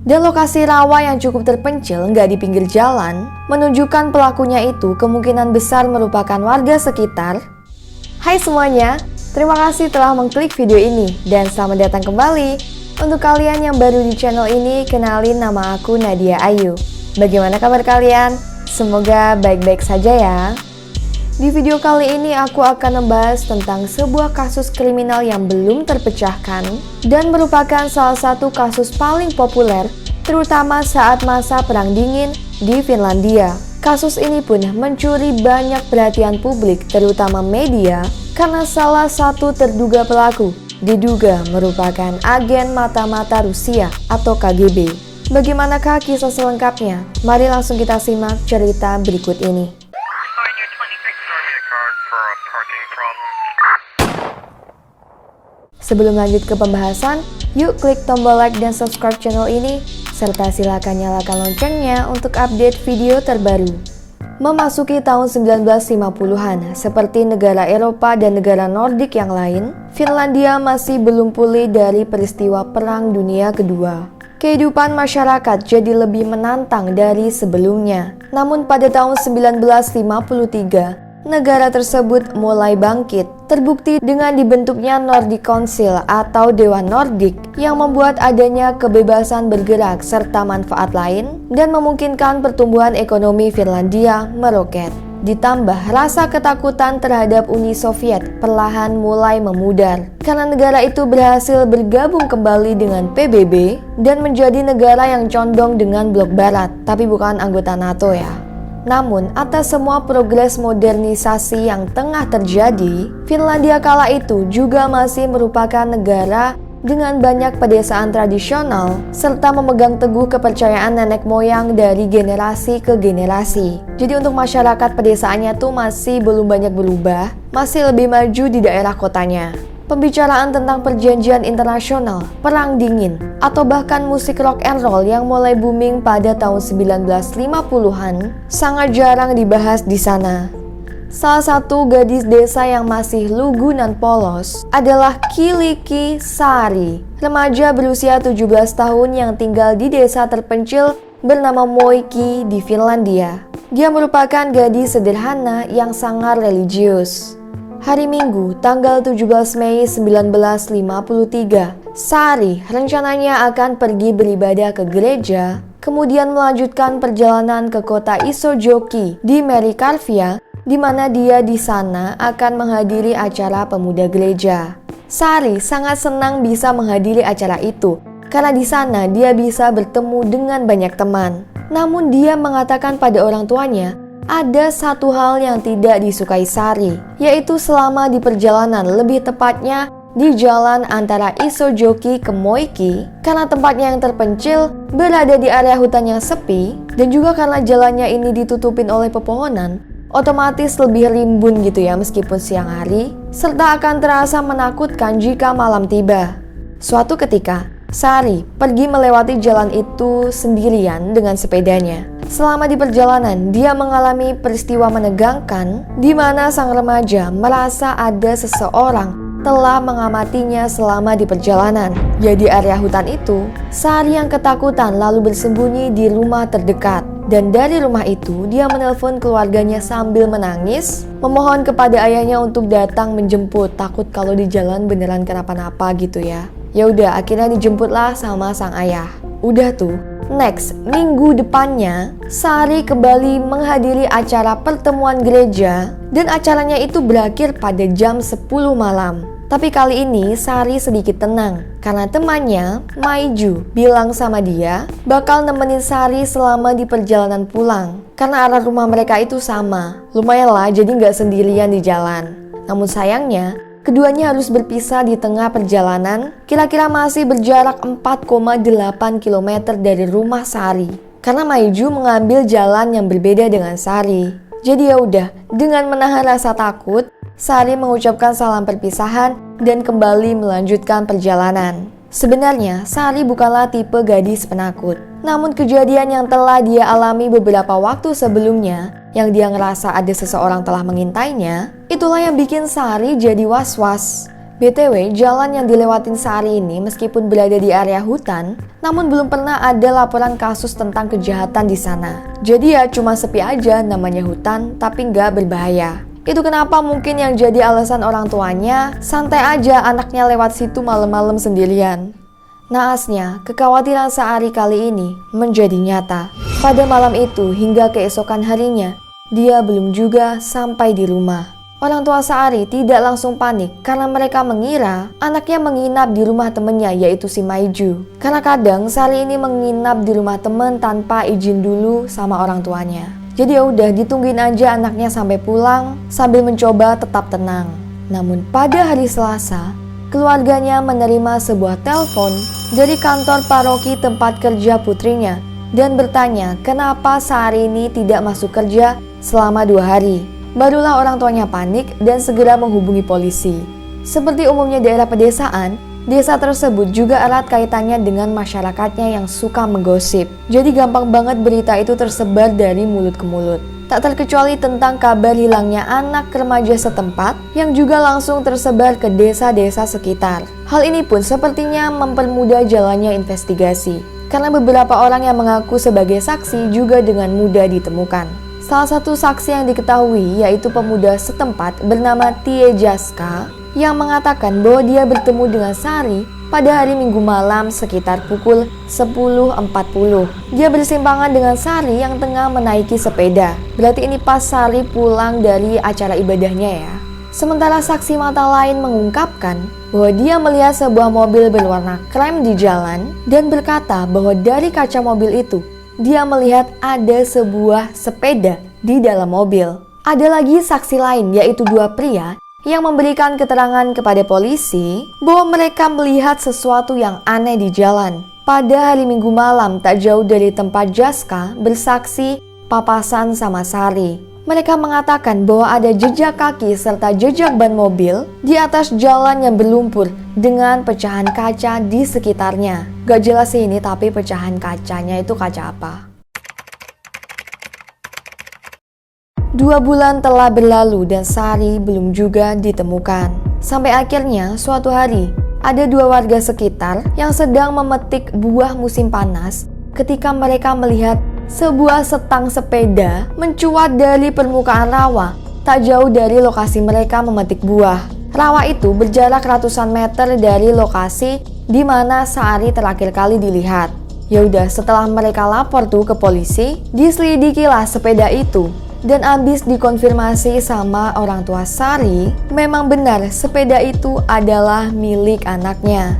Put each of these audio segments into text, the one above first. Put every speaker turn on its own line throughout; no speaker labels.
Dan lokasi rawa yang cukup terpencil nggak di pinggir jalan, menunjukkan pelakunya itu kemungkinan besar merupakan warga sekitar. Hai semuanya, terima kasih telah mengklik video ini dan selamat datang kembali. Untuk kalian yang baru di channel ini, kenalin nama aku Nadia Ayu. Bagaimana kabar kalian? Semoga baik-baik saja ya. Di video kali ini aku akan membahas tentang sebuah kasus kriminal yang belum terpecahkan dan merupakan salah satu kasus paling populer terutama saat masa Perang Dingin di Finlandia. Kasus ini pun mencuri banyak perhatian publik terutama media karena salah satu terduga pelaku diduga merupakan agen mata-mata Rusia atau KGB. Bagaimanakah kisah selengkapnya? Mari langsung kita simak cerita berikut ini. Sebelum lanjut ke pembahasan, yuk klik tombol like dan subscribe channel ini, serta silakan nyalakan loncengnya untuk update video terbaru. Memasuki tahun 1950-an, seperti negara Eropa dan negara Nordik yang lain, Finlandia masih belum pulih dari peristiwa Perang Dunia Kedua. Kehidupan masyarakat jadi lebih menantang dari sebelumnya. Namun pada tahun 1953, negara tersebut mulai bangkit, terbukti dengan dibentuknya Nordic Council atau Dewan Nordik yang membuat adanya kebebasan bergerak serta manfaat lain dan memungkinkan pertumbuhan ekonomi Finlandia meroket. Ditambah rasa ketakutan terhadap Uni Soviet perlahan mulai memudar karena negara itu berhasil bergabung kembali dengan PBB dan menjadi negara yang condong dengan blok barat, tapi bukan anggota NATO ya. Namun, atas semua progres modernisasi yang tengah terjadi, Finlandia kala itu juga masih merupakan negara dengan banyak pedesaan tradisional serta memegang teguh kepercayaan nenek moyang dari generasi ke generasi. Jadi untuk masyarakat pedesaannya tuh masih belum banyak berubah, masih lebih maju di daerah kotanya. Pembicaraan tentang perjanjian internasional, perang dingin, atau bahkan musik rock and roll yang mulai booming pada tahun 1950-an sangat jarang dibahas di sana. Salah satu gadis desa yang masih lugu dan polos adalah Kiliki Sari, remaja berusia 17 tahun yang tinggal di desa terpencil bernama Moiki di Finlandia. Dia merupakan gadis sederhana yang sangat religius. Hari Minggu, tanggal 17 Mei 1953, Sari rencananya akan pergi beribadah ke gereja, kemudian melanjutkan perjalanan ke kota Isojoki di Merikarvia, di mana dia di sana akan menghadiri acara pemuda gereja. Sari sangat senang bisa menghadiri acara itu, karena di sana dia bisa bertemu dengan banyak teman. Namun dia mengatakan pada orang tuanya, ada satu hal yang tidak disukai Sari, yaitu selama di perjalanan, lebih tepatnya di jalan antara Isojoki ke Moiki, karena tempatnya yang terpencil berada di area hutan yang sepi, dan juga karena jalannya ini ditutupin oleh pepohonan, otomatis lebih rimbun gitu ya meskipun siang hari, serta akan terasa menakutkan jika malam tiba. Suatu ketika, Sari pergi melewati jalan itu sendirian dengan sepedanya. Selama di perjalanan, dia mengalami peristiwa menegangkan di mana sang remaja merasa ada seseorang telah mengamatinya selama di perjalanan. Ya di area hutan itu, Sari yang ketakutan lalu bersembunyi di rumah terdekat. Dan dari rumah itu, dia menelpon keluarganya sambil menangis, memohon kepada ayahnya untuk datang menjemput, takut kalau di jalan beneran kenapa-napa gitu ya. Ya udah, akhirnya dijemputlah sama sang ayah. Udah tuh, next, minggu depannya, Sari kembali menghadiri acara pertemuan gereja dan acaranya itu berakhir pada jam 10 malam. Tapi kali ini Sari sedikit tenang karena temannya, Maiju, bilang sama dia bakal nemenin Sari selama di perjalanan pulang. Karena arah rumah mereka itu sama, lumayan lah jadi nggak sendirian di jalan. Namun sayangnya, keduanya harus berpisah di tengah perjalanan, kira-kira masih berjarak 4,8 km dari rumah Sari. Karena Maiju mengambil jalan yang berbeda dengan Sari. Jadi ya udah, dengan menahan rasa takut, Sari mengucapkan salam perpisahan dan kembali melanjutkan perjalanan. Sebenarnya, Sari bukanlah tipe gadis penakut. Namun kejadian yang telah dia alami beberapa waktu sebelumnya, yang dia ngerasa ada seseorang telah mengintainya, itulah yang bikin Sari jadi was-was. BTW, jalan yang dilewatin Sari ini meskipun berada di area hutan, namun belum pernah ada laporan kasus tentang kejahatan di sana. Jadi ya cuma sepi aja, namanya hutan tapi nggak berbahaya. Itu kenapa mungkin yang jadi alasan orang tuanya, santai aja anaknya lewat situ malam-malam sendirian. Naasnya, kekhawatiran Sari kali ini menjadi nyata. Pada malam itu hingga keesokan harinya, dia belum juga sampai di rumah. Orang tua Sari tidak langsung panik karena mereka mengira anaknya menginap di rumah temannya, yaitu si Maiju. Karena kadang Sari ini menginap di rumah teman tanpa izin dulu sama orang tuanya. Jadi ya udah ditungguin aja anaknya sampai pulang sambil mencoba tetap tenang. Namun pada hari Selasa, keluarganya menerima sebuah telepon dari kantor paroki tempat kerja putrinya dan bertanya kenapa Sari ini tidak masuk kerja selama 2 hari. Barulah orang tuanya panik dan segera menghubungi polisi. Seperti umumnya daerah pedesaan, desa tersebut juga erat kaitannya dengan masyarakatnya yang suka menggosip. Jadi gampang banget berita itu tersebar dari mulut ke mulut. Tak terkecuali tentang kabar hilangnya anak remaja setempat yang juga langsung tersebar ke desa-desa sekitar. Hal ini pun sepertinya mempermudah jalannya investigasi, karena beberapa orang yang mengaku sebagai saksi juga dengan mudah ditemukan. Salah satu saksi yang diketahui yaitu pemuda setempat bernama Tie Jaska yang mengatakan bahwa dia bertemu dengan Sari pada hari Minggu malam sekitar pukul 10.40. Dia bersimpangan dengan Sari yang tengah menaiki sepeda. Berarti ini pas Sari pulang dari acara ibadahnya ya. Sementara saksi mata lain mengungkapkan bahwa dia melihat sebuah mobil berwarna krem di jalan dan berkata bahwa dari kaca mobil itu dia melihat ada sebuah sepeda di dalam mobil. Ada lagi saksi lain yaitu 2 pria yang memberikan keterangan kepada polisi bahwa mereka melihat sesuatu yang aneh di jalan. Pada hari Minggu malam tak jauh dari tempat Jaska bersaksi papasan sama Sari. Mereka mengatakan bahwa ada jejak kaki serta jejak ban mobil di atas jalan yang berlumpur dengan pecahan kaca di sekitarnya. Gak jelas sih ini, tapi pecahan kacanya itu kaca apa? 2 bulan telah berlalu dan Sari belum juga ditemukan. Sampai akhirnya suatu hari ada 2 warga sekitar yang sedang memetik buah musim panas ketika mereka melihat sebuah setang sepeda mencuat dari permukaan rawa tak jauh dari lokasi mereka memetik buah. Rawa itu berjarak ratusan meter dari lokasi di mana Sari terakhir kali dilihat. Yaudah, setelah mereka lapor tuh ke polisi, diselidikilah sepeda itu. Dan abis dikonfirmasi sama orang tua Sari, memang benar sepeda itu adalah milik anaknya.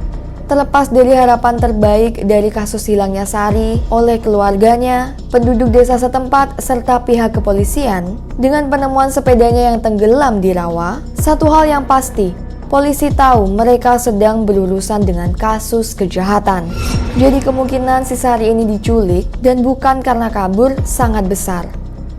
Terlepas dari harapan terbaik dari kasus hilangnya Sari oleh keluarganya, penduduk desa setempat, serta pihak kepolisian, dengan penemuan sepedanya yang tenggelam di rawa, satu hal yang pasti, polisi tahu mereka sedang berurusan dengan kasus kejahatan. Jadi kemungkinan si Sari ini diculik dan bukan karena kabur sangat besar.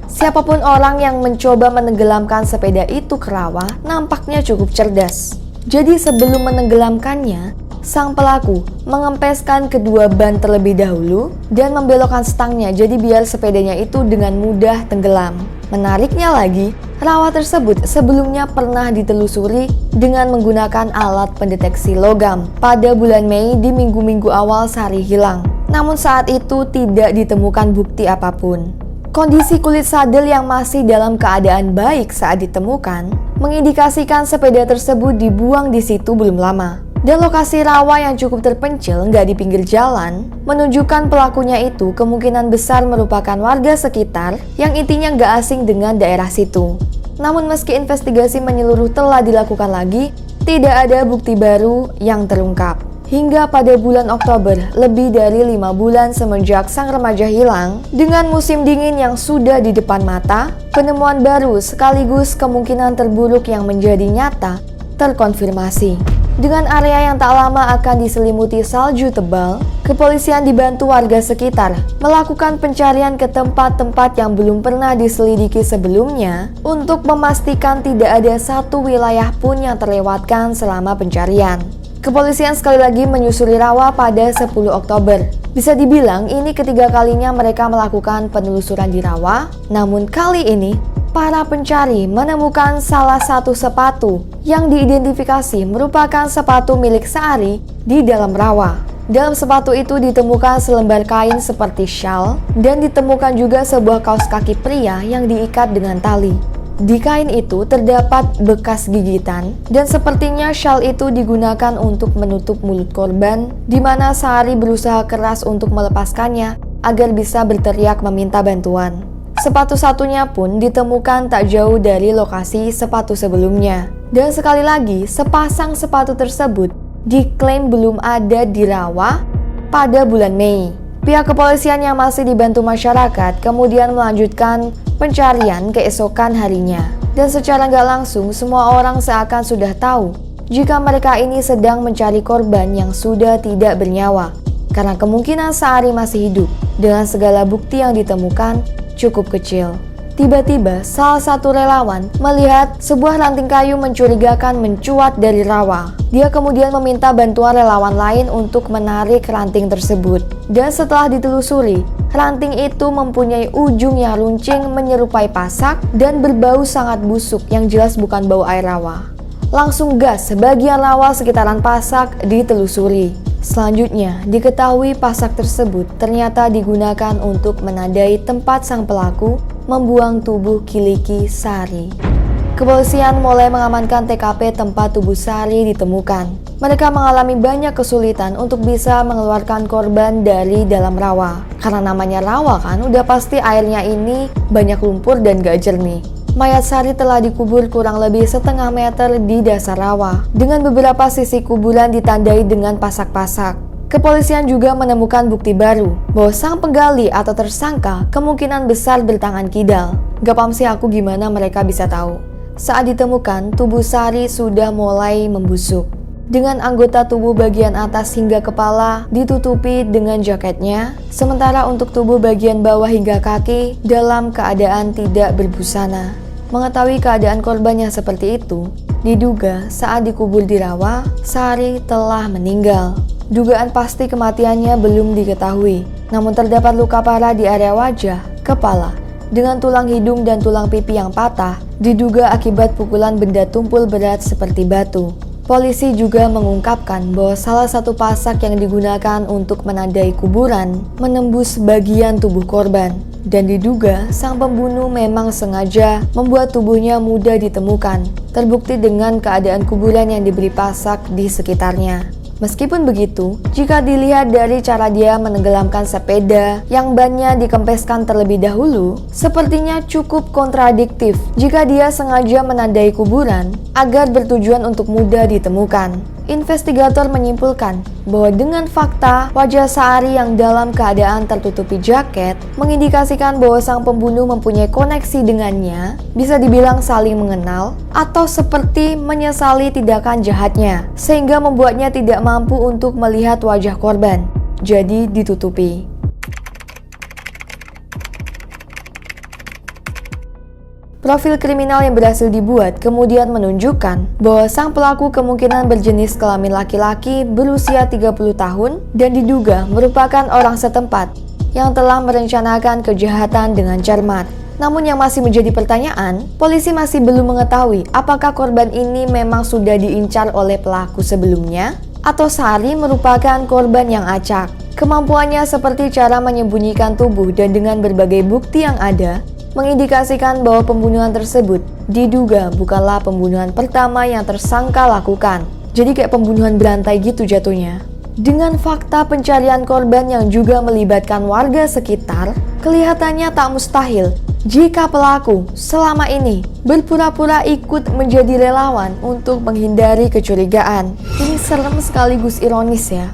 Siapapun orang yang mencoba menenggelamkan sepeda itu ke rawa nampaknya cukup cerdas. Jadi sebelum menenggelamkannya, sang pelaku mengempeskan kedua ban terlebih dahulu dan membelokkan stangnya jadi biar sepedanya itu dengan mudah tenggelam. Menariknya lagi, rawa tersebut sebelumnya pernah ditelusuri dengan menggunakan alat pendeteksi logam pada bulan Mei di minggu-minggu awal Sari hilang. Namun saat itu tidak ditemukan bukti apapun. Kondisi kulit sadel yang masih dalam keadaan baik saat ditemukan mengindikasikan sepeda tersebut dibuang di situ belum lama. Dan lokasi rawa yang cukup terpencil nggak di pinggir jalan menunjukkan pelakunya itu kemungkinan besar merupakan warga sekitar yang intinya nggak asing dengan daerah situ. Namun meski investigasi menyeluruh telah dilakukan lagi, tidak ada bukti baru yang terungkap. Hingga pada bulan Oktober, lebih dari 5 bulan semenjak sang remaja hilang, dengan musim dingin yang sudah di depan mata, penemuan baru sekaligus kemungkinan terburuk yang menjadi nyata terkonfirmasi. Dengan area yang tak lama akan diselimuti salju tebal, kepolisian dibantu warga sekitar melakukan pencarian ke tempat-tempat yang belum pernah diselidiki sebelumnya untuk memastikan tidak ada satu wilayah pun yang terlewatkan selama pencarian. Kepolisian sekali lagi menyusuri rawa pada 10 Oktober. Bisa dibilang ini ketiga kalinya mereka melakukan penelusuran di rawa, namun kali ini para pencari menemukan salah satu sepatu yang diidentifikasi merupakan sepatu milik Saari di dalam rawa. Dalam sepatu itu ditemukan selembar kain seperti syal dan ditemukan juga sebuah kaos kaki pria yang diikat dengan tali. Di kain itu terdapat bekas gigitan dan sepertinya syal itu digunakan untuk menutup mulut korban, di mana Saari berusaha keras untuk melepaskannya agar bisa berteriak meminta bantuan. Sepatu satunya pun ditemukan tak jauh dari lokasi sepatu sebelumnya. Dan sekali lagi, sepasang sepatu tersebut diklaim belum ada di rawa pada bulan Mei. Pihak kepolisian yang masih dibantu masyarakat kemudian melanjutkan pencarian keesokan harinya. Dan secara nggak langsung, semua orang seakan sudah tahu jika mereka ini sedang mencari korban yang sudah tidak bernyawa. Karena kemungkinan Saari masih hidup dengan segala bukti yang ditemukan cukup kecil. Tiba-tiba salah satu relawan melihat sebuah ranting kayu mencurigakan mencuat dari rawa. Dia kemudian meminta bantuan relawan lain untuk menarik ranting tersebut. Dan setelah ditelusuri, ranting itu mempunyai ujung yang runcing menyerupai pasak dan berbau sangat busuk yang jelas bukan bau air rawa. Langsung gas sebagian rawa sekitaran pasak ditelusuri. Selanjutnya, diketahui pasak tersebut ternyata digunakan untuk menandai tempat sang pelaku membuang tubuh Kiliki Saari. Kepolisian mulai mengamankan TKP tempat tubuh Saari ditemukan. Mereka mengalami banyak kesulitan untuk bisa mengeluarkan korban dari dalam rawa. Karena namanya rawa kan, udah pasti airnya ini banyak lumpur dan gak jernih. Mayat Saari telah dikubur kurang lebih setengah meter di dasar rawa, dengan beberapa sisi kuburan ditandai dengan pasak-pasak. Kepolisian juga menemukan bukti baru, bahwa sang penggali atau tersangka kemungkinan besar bertangan kidal. Gak paham sih aku gimana mereka bisa tahu. Saat ditemukan, tubuh Saari sudah mulai membusuk. Dengan anggota tubuh bagian atas hingga kepala ditutupi dengan jaketnya, sementara untuk tubuh bagian bawah hingga kaki dalam keadaan tidak berbusana. Mengetahui keadaan korban yang seperti itu, diduga saat dikubur di rawa, Saari telah meninggal. Dugaan pasti kematiannya belum diketahui, namun terdapat luka parah di area wajah, kepala, dengan tulang hidung dan tulang pipi yang patah, diduga akibat pukulan benda tumpul berat seperti batu. Polisi juga mengungkapkan bahwa salah satu pasak yang digunakan untuk menandai kuburan menembus bagian tubuh korban, dan diduga sang pembunuh memang sengaja membuat tubuhnya mudah ditemukan, terbukti dengan keadaan kuburan yang diberi pasak di sekitarnya. Meskipun begitu, jika dilihat dari cara dia menenggelamkan sepeda yang bannya dikempeskan terlebih dahulu, sepertinya cukup kontradiktif jika dia sengaja menandai kuburan agar bertujuan untuk mudah ditemukan. Investigator menyimpulkan bahwa dengan fakta wajah Saari yang dalam keadaan tertutupi jaket mengindikasikan bahwa sang pembunuh mempunyai koneksi dengannya, bisa dibilang saling mengenal atau seperti menyesali tindakan jahatnya, sehingga membuatnya tidak mampu untuk melihat wajah korban, jadi ditutupi. Profil kriminal yang berhasil dibuat kemudian menunjukkan bahwa sang pelaku kemungkinan berjenis kelamin laki-laki berusia 30 tahun dan diduga merupakan orang setempat yang telah merencanakan kejahatan dengan cermat. Namun yang masih menjadi pertanyaan, polisi masih belum mengetahui apakah korban ini memang sudah diincar oleh pelaku sebelumnya atau Saari merupakan korban yang acak. Kemampuannya seperti cara menyembunyikan tubuh dan dengan berbagai bukti yang ada, mengindikasikan bahwa pembunuhan tersebut diduga bukanlah pembunuhan pertama yang tersangka lakukan. Jadi kayak pembunuhan berantai gitu jatuhnya. Dengan fakta pencarian korban yang juga melibatkan warga sekitar, kelihatannya tak mustahil jika pelaku selama ini berpura-pura ikut menjadi relawan untuk menghindari kecurigaan. Ini serem sekaligus ironis ya.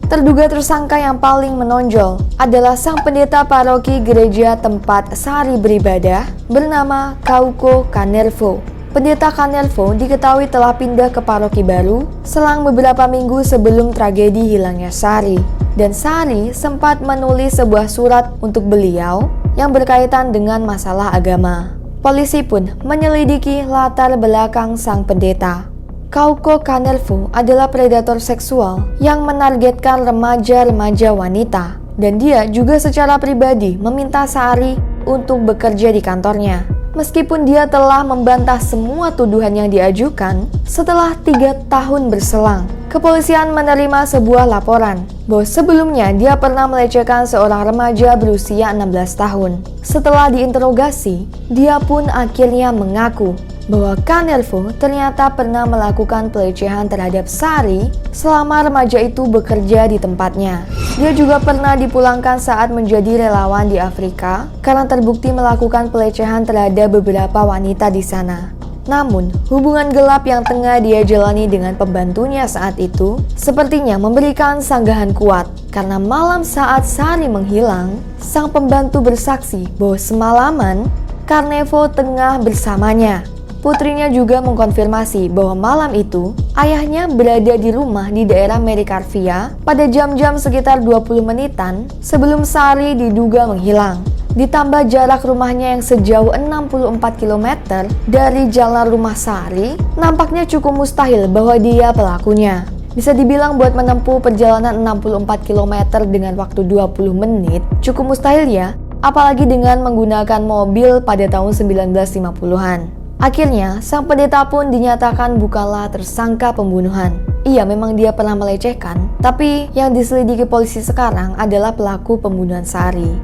Terduga tersangka yang paling menonjol adalah sang pendeta paroki gereja tempat Saari beribadah bernama Kauko Kanervo. Pendeta Kanervo diketahui telah pindah ke paroki baru selang beberapa minggu sebelum tragedi hilangnya Saari. Dan Saari sempat menulis sebuah surat untuk beliau yang berkaitan dengan masalah agama. Polisi pun menyelidiki latar belakang sang pendeta. Kauko Kanervo adalah predator seksual yang menargetkan remaja-remaja wanita. Dan dia juga secara pribadi meminta Sari untuk bekerja di kantornya. Meskipun dia telah membantah semua tuduhan yang diajukan, setelah 3 tahun berselang, kepolisian menerima sebuah laporan bahwa sebelumnya dia pernah melecehkan seorang remaja berusia 16 tahun. Setelah diinterogasi, dia pun akhirnya mengaku bahwa Kanervo ternyata pernah melakukan pelecehan terhadap Sari selama remaja itu bekerja di tempatnya. Dia juga pernah dipulangkan saat menjadi relawan di Afrika karena terbukti melakukan pelecehan terhadap beberapa wanita di sana. Namun, hubungan gelap yang tengah dia jalani dengan pembantunya saat itu sepertinya memberikan sanggahan kuat karena malam saat Sari menghilang, sang pembantu bersaksi bahwa semalaman Kanervo tengah bersamanya. Putrinya juga mengkonfirmasi bahwa malam itu ayahnya berada di rumah di daerah Merikarvia pada jam-jam sekitar 20 menitan sebelum Sari diduga menghilang. Ditambah jarak rumahnya yang sejauh 64 km dari jalan rumah Sari, nampaknya cukup mustahil bahwa dia pelakunya. Bisa dibilang buat menempuh perjalanan 64 km dengan waktu 20 menit cukup mustahil ya, apalagi dengan menggunakan mobil pada tahun 1950-an. Akhirnya, sang pendeta pun dinyatakan bukanlah tersangka pembunuhan. Iya, memang dia pernah melecehkan, tapi yang diselidiki polisi sekarang adalah pelaku pembunuhan Sari.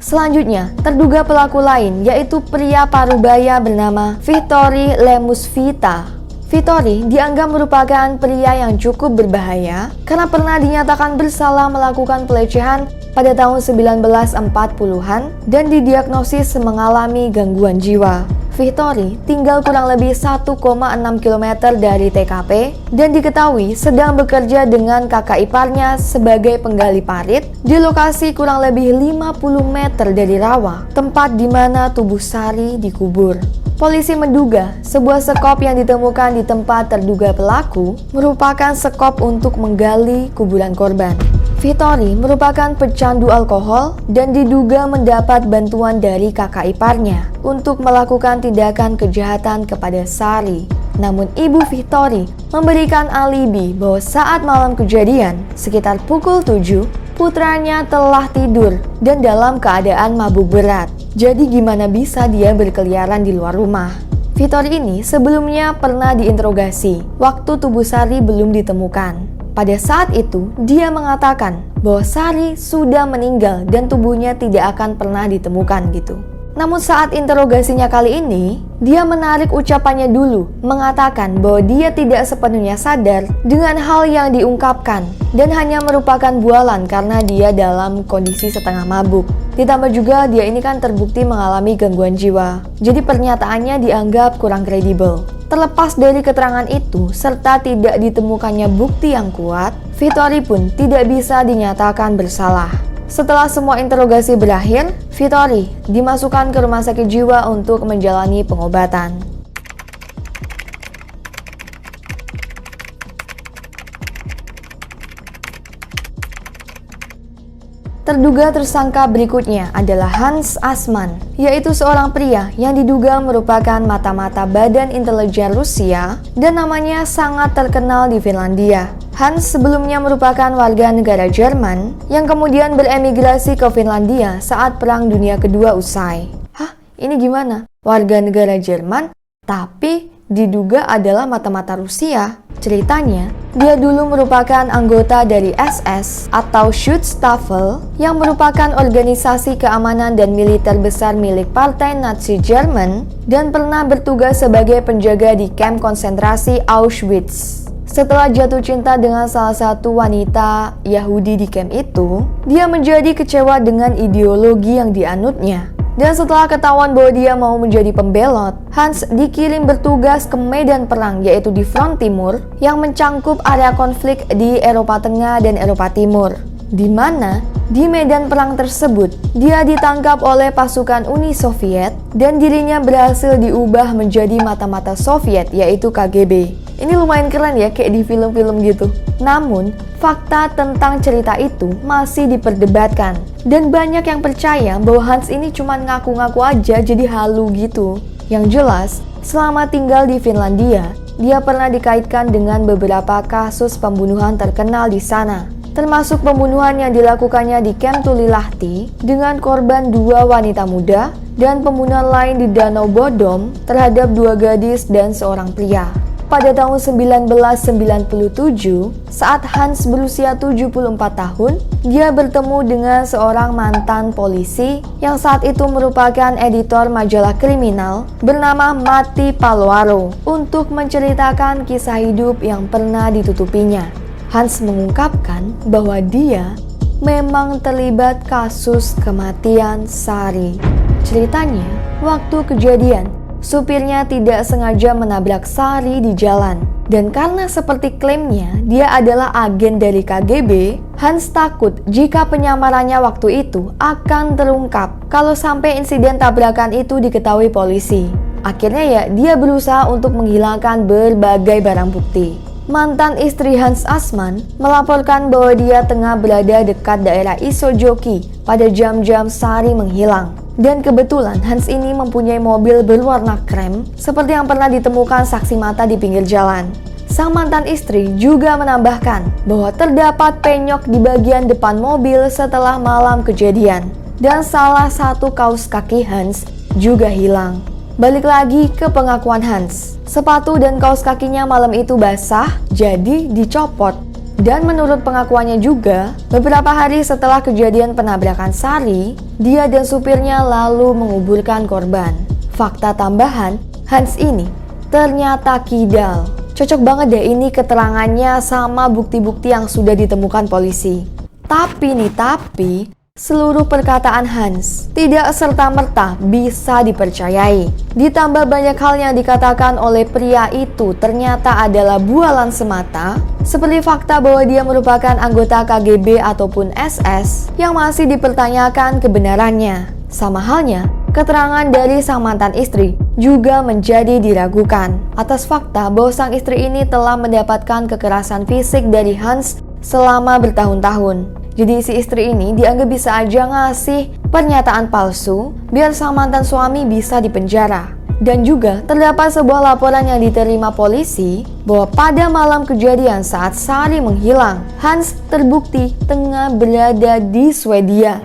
Selanjutnya, terduga pelaku lain yaitu pria parubaya bernama Vittorio Lemusvita. Vittorio dianggap merupakan pria yang cukup berbahaya karena pernah dinyatakan bersalah melakukan pelecehan pada tahun 1940-an dan didiagnosis mengalami gangguan jiwa. Vittorio tinggal kurang lebih 1,6 km dari TKP dan diketahui sedang bekerja dengan kakak iparnya sebagai penggali parit di lokasi kurang lebih 50 meter dari rawa, tempat di mana tubuh Sari dikubur. Polisi menduga sebuah sekop yang ditemukan di tempat terduga pelaku merupakan sekop untuk menggali kuburan korban. Vittorio merupakan pecandu alkohol dan diduga mendapat bantuan dari kakak iparnya untuk melakukan tindakan kejahatan kepada Sari. Namun ibu Vittorio memberikan alibi bahwa saat malam kejadian, sekitar pukul 7, putranya telah tidur dan dalam keadaan mabuk berat. Jadi gimana bisa dia berkeliaran di luar rumah? Vittorio ini sebelumnya pernah diinterogasi waktu tubuh Sari belum ditemukan. Pada saat itu, dia mengatakan bahwa Sari sudah meninggal dan tubuhnya tidak akan pernah ditemukan gitu. Namun saat interogasinya kali ini, dia menarik ucapannya dulu, mengatakan bahwa dia tidak sepenuhnya sadar dengan hal yang diungkapkan dan hanya merupakan bualan karena dia dalam kondisi setengah mabuk. Ditambah juga dia ini kan terbukti mengalami gangguan jiwa, jadi pernyataannya dianggap kurang kredibel. Terlepas dari keterangan itu, serta tidak ditemukannya bukti yang kuat, Vittorio pun tidak bisa dinyatakan bersalah. Setelah semua interogasi berakhir, Vittorio dimasukkan ke rumah sakit jiwa untuk menjalani pengobatan. Terduga tersangka berikutnya adalah Hans Assmann, yaitu seorang pria yang diduga merupakan mata-mata Badan Intelijen Rusia dan namanya sangat terkenal di Finlandia. Hans sebelumnya merupakan warga negara Jerman yang kemudian beremigrasi ke Finlandia saat Perang Dunia Kedua usai. Hah? Ini gimana? Warga negara Jerman, tapi diduga adalah mata-mata Rusia. Ceritanya, dia dulu merupakan anggota dari SS atau Schutzstaffel yang merupakan organisasi keamanan dan militer besar milik Partai Nazi Jerman dan pernah bertugas sebagai penjaga di kamp konsentrasi Auschwitz. Setelah jatuh cinta dengan salah satu wanita Yahudi di kamp itu, dia menjadi kecewa dengan ideologi yang dianutnya. Dan setelah ketahuan bahwa dia mau menjadi pembelot, Hans dikirim bertugas ke medan perang yaitu di front timur yang mencangkup area konflik di Eropa Tengah dan Eropa Timur. Di mana di medan perang tersebut dia ditangkap oleh pasukan Uni Soviet dan dirinya berhasil diubah menjadi mata-mata Soviet yaitu KGB. Ini lumayan keren ya, kayak di film-film gitu. Namun, fakta tentang cerita itu masih diperdebatkan Dan banyak yang percaya bahwa Hans ini cuma ngaku-ngaku aja jadi halu gitu. Yang jelas, selama tinggal di Finlandia, dia pernah dikaitkan dengan beberapa kasus pembunuhan terkenal di sana, termasuk pembunuhan yang dilakukannya di Camp Tulilahti dengan korban 2 wanita muda dan pembunuhan lain di Danau Bodom terhadap 2 gadis dan seorang pria. Pada tahun 1997, saat Hans berusia 74 tahun, dia bertemu dengan seorang mantan polisi yang saat itu merupakan editor majalah kriminal bernama Matti Paloaro untuk menceritakan kisah hidup yang pernah ditutupinya. Hans mengungkapkan bahwa dia memang terlibat kasus kematian Sari. Ceritanya, waktu kejadian, supirnya tidak sengaja menabrak Sari di jalan. Dan karena seperti klaimnya dia adalah agen dari KGB, Hans takut jika penyamarannya waktu itu akan terungkap kalau sampai insiden tabrakan itu diketahui polisi. Akhirnya ya dia berusaha untuk menghilangkan berbagai barang bukti. Mantan istri Hans Assmann melaporkan bahwa dia tengah berada dekat daerah Isojoki pada jam-jam Sari menghilang. Dan kebetulan Hans ini mempunyai mobil berwarna krem seperti yang pernah ditemukan saksi mata di pinggir jalan. Sang mantan istri juga menambahkan bahwa terdapat penyok di bagian depan mobil setelah malam kejadian. Dan salah satu kaos kaki Hans juga hilang. Balik lagi ke pengakuan Hans. Sepatu dan kaos kakinya malam itu basah, jadi dicopot. Dan menurut pengakuannya juga, beberapa hari setelah kejadian penabrakan Sari, dia dan supirnya lalu menguburkan korban. Fakta tambahan, Hans ini ternyata kidal. Cocok banget deh ini keterangannya sama bukti-bukti yang sudah ditemukan polisi. Tapi seluruh perkataan Hans tidak serta-merta bisa dipercayai. Ditambah banyak hal yang dikatakan oleh pria itu ternyata adalah bualan semata, seperti fakta bahwa dia merupakan anggota KGB ataupun SS yang masih dipertanyakan kebenarannya. Sama halnya, keterangan dari sang mantan istri juga menjadi diragukan atas fakta bahwa sang istri ini telah mendapatkan kekerasan fisik dari Hans selama bertahun-tahun. Jadi si istri ini dianggap bisa aja ngasih pernyataan palsu biar sang mantan suami bisa dipenjara. Dan juga terdapat sebuah laporan yang diterima polisi bahwa pada malam kejadian saat Sari menghilang, Hans terbukti tengah berada di Swedia.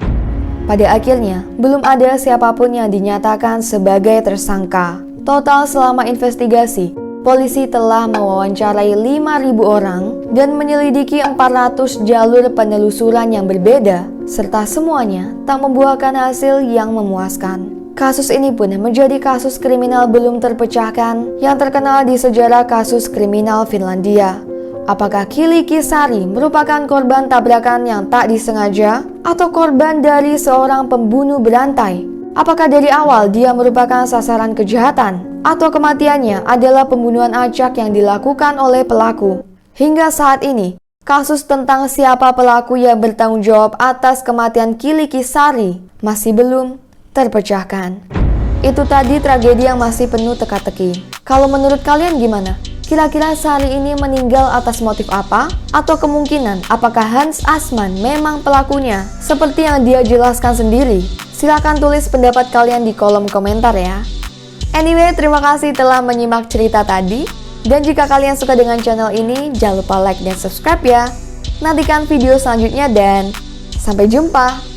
Pada akhirnya, belum ada siapapun yang dinyatakan sebagai tersangka. Total selama investigasi, polisi telah mewawancarai 5.000 orang dan menyelidiki 400 jalur penelusuran yang berbeda, serta semuanya tak membuahkan hasil yang memuaskan. Kasus ini pun menjadi kasus kriminal belum terpecahkan yang terkenal di sejarah kasus kriminal Finlandia. Apakah Kiliki Sari merupakan korban tabrakan yang tak disengaja atau korban dari seorang pembunuh berantai? Apakah dari awal dia merupakan sasaran kejahatan atau kematiannya adalah pembunuhan acak yang dilakukan oleh pelaku? Hingga saat ini, kasus tentang siapa pelaku yang bertanggung jawab atas kematian Kiliki Sari masih belum terpecahkan. Itu tadi tragedi yang masih penuh teka-teki. Kalau menurut kalian gimana? Kira-kira Sari ini meninggal atas motif apa? Atau kemungkinan apakah Hans Assmann memang pelakunya seperti yang dia jelaskan sendiri? Silahkan tulis pendapat kalian di kolom komentar ya. Anyway, terima kasih telah menyimak cerita tadi. Dan jika kalian suka dengan channel ini, jangan lupa like dan subscribe ya. Nantikan video selanjutnya dan sampai jumpa.